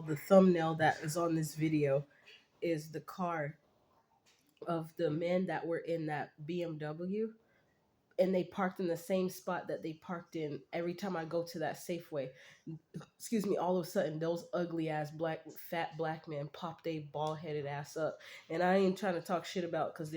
the thumbnail that is on this video is the car of the men that were in that BMW, and they parked in the same spot that they parked in every time I go to that Safeway. Excuse me, all of a sudden those ugly ass fat black men popped a bald headed ass up. And I ain't trying to talk shit about, because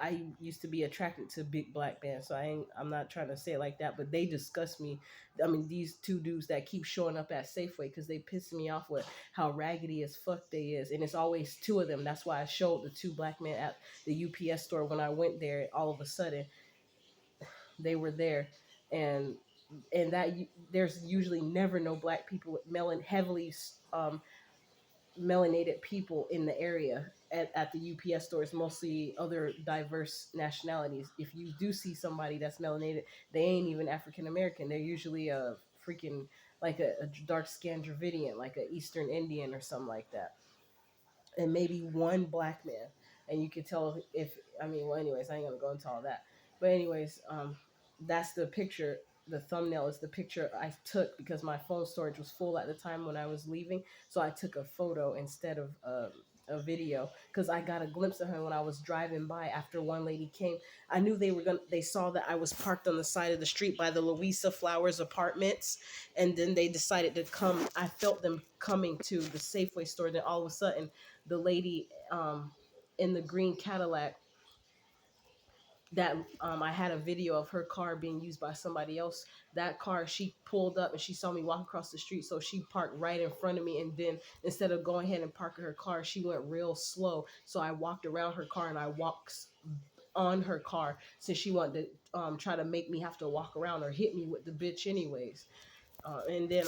I used to be attracted to big black men, so I'm not trying to say it like that, but they disgust me. I mean, these two dudes that keep showing up at Safeway, because they piss me off with how raggedy as fuck they is, and it's always two of them. That's why I showed the two black men at the UPS store when I went there. All of a sudden they were there, and that there's usually never no black people with heavily um, melanated people in the area at the UPS stores, mostly other diverse nationalities. If you do see somebody that's melanated, they ain't even African American. They're usually a freaking like a dark skinned Dravidian, like a Eastern Indian or something like that, and maybe one black man. And you can tell if, I mean, well, anyways, I ain't gonna go into all that. But anyways, that's the picture. The thumbnail is the picture I took because my phone storage was full at the time when I was leaving. So I took a photo instead of a video, because I got a glimpse of her when I was driving by after one lady came. I knew they saw that I was parked on the side of the street by the Louisa Flowers apartments, and then they decided to come. I felt them coming to the Safeway store. Then all of a sudden, the lady in the green Cadillac that I had a video of her car being used by somebody else. That car, she pulled up and she saw me walk across the street, so she parked right in front of me. And then instead of going ahead and parking her car, she went real slow. So I walked around her car and I walked on her car, since she wanted to try to make me have to walk around or hit me with the bitch anyways. And then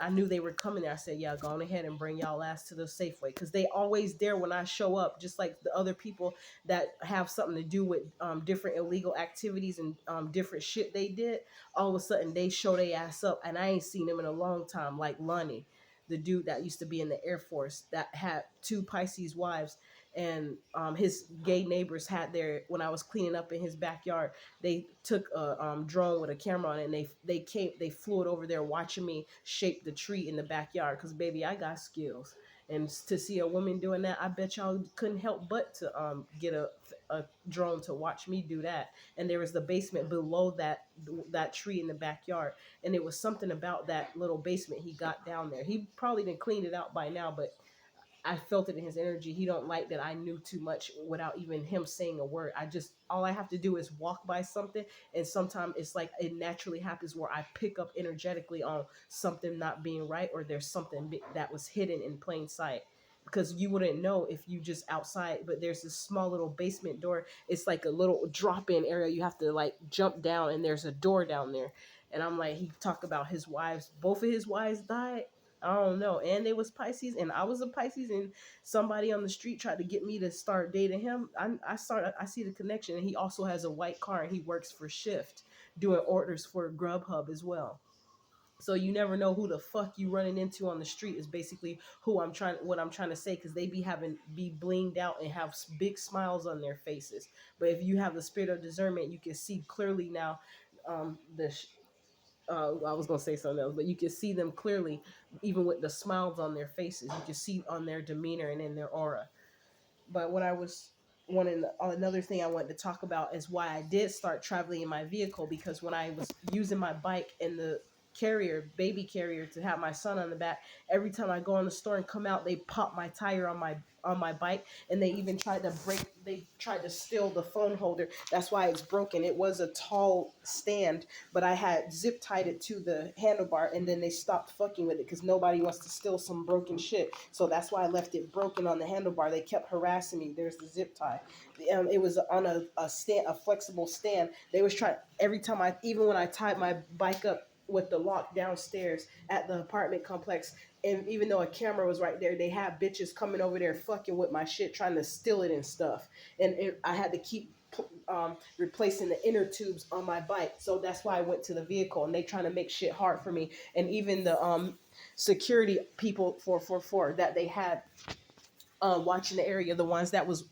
I knew they were coming there. I said, yeah, go on ahead and bring y'all ass to the Safeway. Because they always there when I show up, just like the other people that have something to do with different illegal activities and different shit they did. All of a sudden, they show their ass up. And I ain't seen them in a long time, like Lonnie, the dude that used to be in the Air Force that had two Pisces wives. And his gay neighbors had when I was cleaning up in his backyard, they took a drone with a camera on it, and they flew it over there watching me shape the tree in the backyard, because baby, I got skills. And to see a woman doing that, I bet y'all couldn't help but to get a drone to watch me do that. And there was the basement below that tree in the backyard, and it was something about that little basement. He got down there, he probably didn't clean it out by now, but I felt it in his energy. He don't like that I knew too much without even him saying a word. All I have to do is walk by something, and sometimes it's like it naturally happens where I pick up energetically on something not being right, or there's something that was hidden in plain sight. Because you wouldn't know if you just outside, but there's this small little basement door. It's like a little drop-in area. You have to like jump down, and there's a door down there. And I'm like, he talked about his wives. Both of his wives died. I don't know. And they was Pisces, and I was a Pisces, and somebody on the street tried to get me to start dating him. I see the connection, and he also has a white car, and he works for Shift, doing orders for Grubhub as well. So you never know who the fuck you running into on the street is basically what I'm trying to say, because they be blinged out and have big smiles on their faces. But if you have the spirit of discernment, you can see clearly now. The I was gonna say something else, but you can see them clearly, even with the smiles on their faces. You can see on their demeanor and in their aura. But what I was wanting, another thing I wanted to talk about is why I did start traveling in my vehicle, because when I was using my bike in the baby carrier to have my son on the back, every time I go in the store and come out, they pop my tire on my bike, and they tried to steal the phone holder. That's why it's broken. It was a tall stand, but I had zip tied it to the handlebar, and then they stopped fucking with it because nobody wants to steal some broken shit. So that's why I left it broken on the handlebar. They kept harassing me. There's the zip tie. It was on a stand, a flexible stand. They was trying every time even when I tied my bike up with the lock downstairs at the apartment complex. And even though a camera was right there, they had bitches coming over there fucking with my shit, trying to steal it and stuff. And I had to keep replacing the inner tubes on my bike. So that's why I went to the vehicle, and they trying to make shit hard for me. And even the security people for that they had watching the area,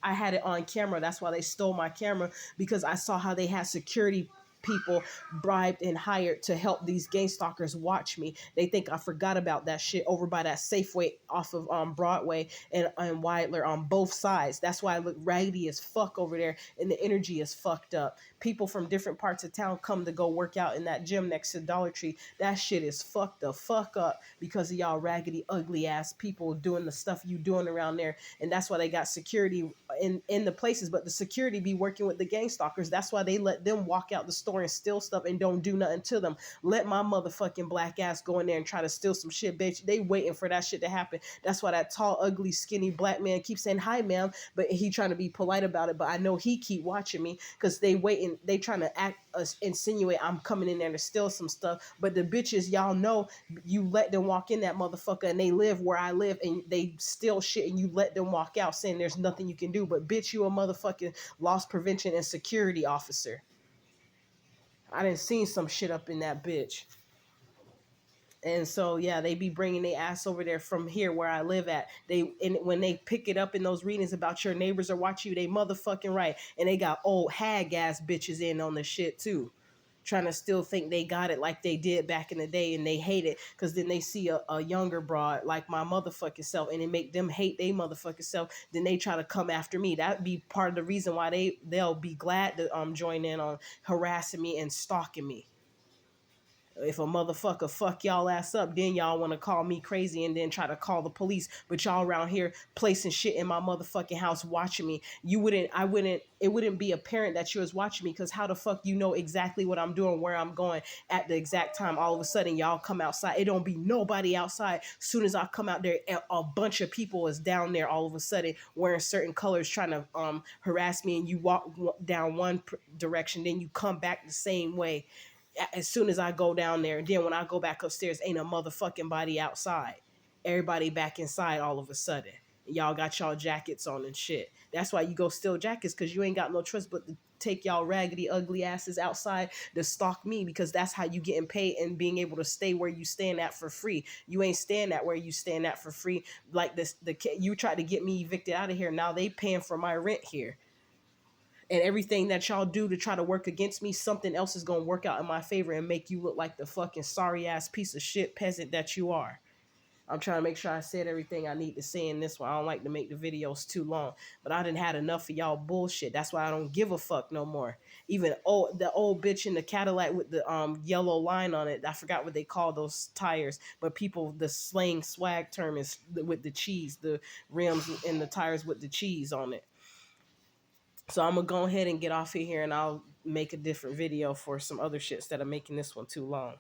I had it on camera. That's why they stole my camera, because I saw how they had security people bribed and hired to help these gang stalkers watch me. They think I forgot about that shit over by that Safeway off of Broadway and Wilder on both sides. That's why I look raggedy as fuck over there, and the energy is fucked up. People from different parts of town come to go work out in that gym next to Dollar Tree. That shit is fucked the fuck up because of y'all raggedy, ugly ass people doing the stuff you doing around there. And that's why they got security in the places, but the security be working with the gang stalkers. That's why they let them walk out the store and steal stuff and don't do nothing to them. Let my motherfucking black ass go in there and try to steal some shit, bitch. They waiting for that shit to happen. That's why that tall, ugly, skinny black man keeps saying hi, ma'am, but he trying to be polite about it. But I know he keep watching me because they waiting. They trying to act insinuate I'm coming in there to steal some stuff. But the bitches, y'all know, you let them walk in that motherfucker and they live where I live and they steal shit and you let them walk out saying there's nothing you can do. But bitch, you a motherfucking loss prevention and security officer. I done seen some shit up in that bitch. And so yeah, they be bringing their ass over there from here where I live at. They and when they pick it up in those readings about your neighbors are watching you, they motherfucking right. And they got old hag ass bitches in on the shit too, trying to still think they got it like they did back in the day, and they hate it because then they see a younger broad like my motherfucking self, and it make them hate they motherfucking self. Then they try to come after me. That'd be part of the reason why they'll be glad to join in on harassing me and stalking me. If a motherfucker fuck y'all ass up, then y'all want to call me crazy and then try to call the police. But y'all around here placing shit in my motherfucking house watching me. It wouldn't be apparent that you was watching me because how the fuck you know exactly what I'm doing, where I'm going at the exact time. All of a sudden y'all come outside. It don't be nobody outside. Soon as I come out there, a bunch of people is down there all of a sudden wearing certain colors trying to harass me, and you walk down one direction, then you come back the same way as soon as I go down there. And then when I go back upstairs, ain't a motherfucking body outside. Everybody back inside all of a sudden. Y'all got y'all jackets on and shit. That's why you go steal jackets, because you ain't got no choice but to take y'all raggedy, ugly asses outside to stalk me, because that's how you getting paid and being able to stay where you staying at for free. You ain't staying at where you staying at for free. Like this, you tried to get me evicted out of here. Now they paying for my rent here, and everything that y'all do to try to work against me, something else is going to work out in my favor and make you look like the fucking sorry ass piece of shit peasant that you are. I'm trying to make sure I said everything I need to say in this one. I don't like to make the videos too long, but I done had enough of y'all bullshit. That's why I don't give a fuck no more. Even the old bitch in the Cadillac with the yellow line on it. I forgot what they call those tires, but people, the slang swag term is with the cheese, the rims and the tires with the cheese on it. So I'm gonna go ahead and get off of here, and I'll make a different video for some other shit instead of making this one too long.